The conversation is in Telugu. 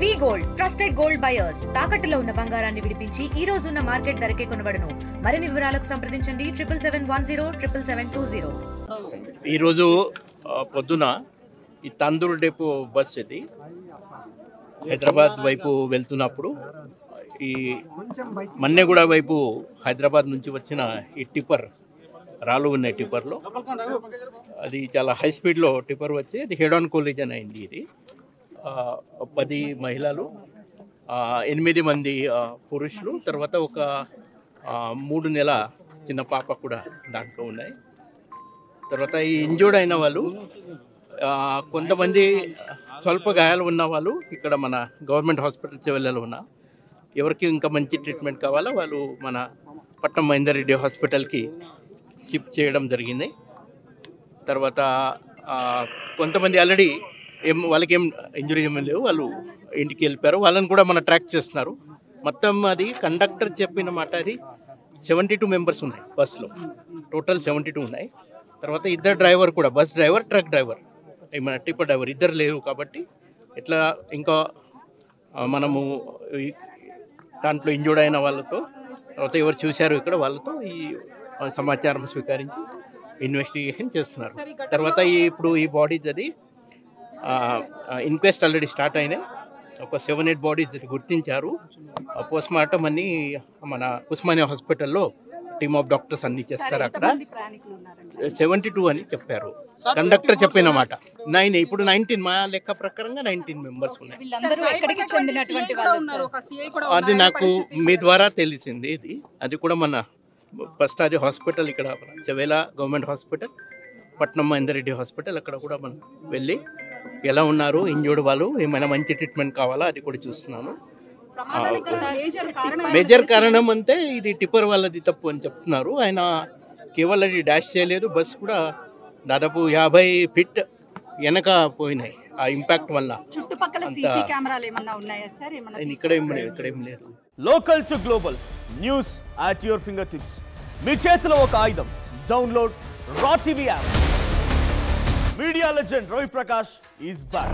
వి గోల్డ్ ట్రస్టెడ్ గోల్డ్ బయర్స్ తాకట్టులో ఉన్న బంగారాన్ని విడిపించి ఈ రోజు ఉన్న మార్కెట్ ధరకే కొనబడును. మరిన్ని వివరాలకు సంప్రదించండి 7710772020. ఈ రోజు పొద్దున ఈ తందూరు డెపో బస్ ఇది హైదరాబాద్ వైపు వెళ్తున్నప్పుడు ఈ మన్నెగూడ వైపు హైదరాబాద్ నుంచి వచ్చిన ఈ టిప్పర్ రాళ్ళు ఉన్నాయి. టిప్పర్లో అది చాలా హై స్పీడ్లో టిప్పర్ వచ్చి అది హెడ్ ఆన్ కొలిజన్ అయింది. ఇది 10 మహిళలు, 8 మంది పురుషులు, తర్వాత ఒక 3 నెలల చిన్న పాప కూడా దాంట్లో ఉన్నాయి. తర్వాత ఈ ఇంజూర్డ్ అయిన వాళ్ళు కొంతమంది స్వల్ప గాయాలు ఉన్న వాళ్ళు ఇక్కడ మన గవర్నమెంట్ హాస్పిటల్ చివరిలో ఉన్న ఎవరికి ఇంకా మంచి ట్రీట్మెంట్ కావాలో వాళ్ళు మన పట్నం మహేందర్ రెడ్డి హాస్పిటల్కి షిఫ్ట్ చేయడం జరిగింది. తర్వాత కొంతమంది ఆల్రెడీ వాళ్ళకి ఏం ఇంజురీ ఏమీ లేవు, వాళ్ళు ఇంటికి వెళ్ళిపోయారు. వాళ్ళని కూడా మనం ట్రాక్ చేస్తున్నారు. మొత్తం అది కండక్టర్ చెప్పిన మాట అది 72 మెంబర్స్ ఉన్నాయి బస్సులో, టోటల్ 72 ఉన్నాయి. తర్వాత 2 డ్రైవర్ కూడా, బస్ డ్రైవర్, ట్రక్ డ్రైవర్, మన టిప్పర్ డ్రైవర్ 2 లేరు. కాబట్టి ఇట్లా ఇంకా మనము దాంట్లో ఇంజూర్డ్ అయిన వాళ్ళతో, తర్వాత ఎవరు చూశారు ఇక్కడ వాళ్ళతో ఈ సమాచారం స్వీకరించి ఇన్వెస్టిగేషన్ చేస్తున్నారు. తర్వాత ఇప్పుడు ఈ బాడీస్ అది ఇన్క్వెస్ట్ ఆల్రెడీ స్టార్ట్ అయినాయి. ఒక 7-8 బాడీస్ గుర్తించారు. పోస్ట్ మార్టం అన్ని మన ఉస్మానియా హాస్పిటల్లో టీమ్ ఆఫ్ డాక్టర్స్ అన్ని చేస్తారు. అక్కడ 72 అని చెప్పారు కండక్టర్ చెప్పిన మాట. 9 ఇప్పుడు 19 మా లెక్క ప్రకారంగా 19 మెంబర్స్ ఉన్నాయి. అది నాకు మీ ద్వారా తెలిసింది. ఇది అది కూడా మన ఫస్ట్ అది హాస్పిటల్ ఇక్కడ చెవేల గవర్నమెంట్ హాస్పిటల్, పట్నం మహేందర్ రెడ్డి హాస్పిటల్, అక్కడ కూడా మనం వెళ్ళి ఎలా ఉన్నారు ఇంజూర్డ్ వాళ్ళు, ఏమైనా మంచి ట్రీట్మెంట్ కావాలా అది కూడా చూస్తున్నాను. మేజర్ కారణం అంటే ఇది టిప్పర్ వాళ్ళది తప్పు అని చెప్తున్నారు. ఆయన కేవలం అది డాష్ చేయలేదు, బస్ కూడా దాదాపు 50 ఫీట్ వెనక పోయినాయి ఆ ఇంపాక్ట్ వల్ల. ఇక్కడ ఏం లేదు. Local to global news at your fingertips. మీ చేతిలో ఒక ఆయుధం. Download R TV app. Media legend Ravi Prakash is back.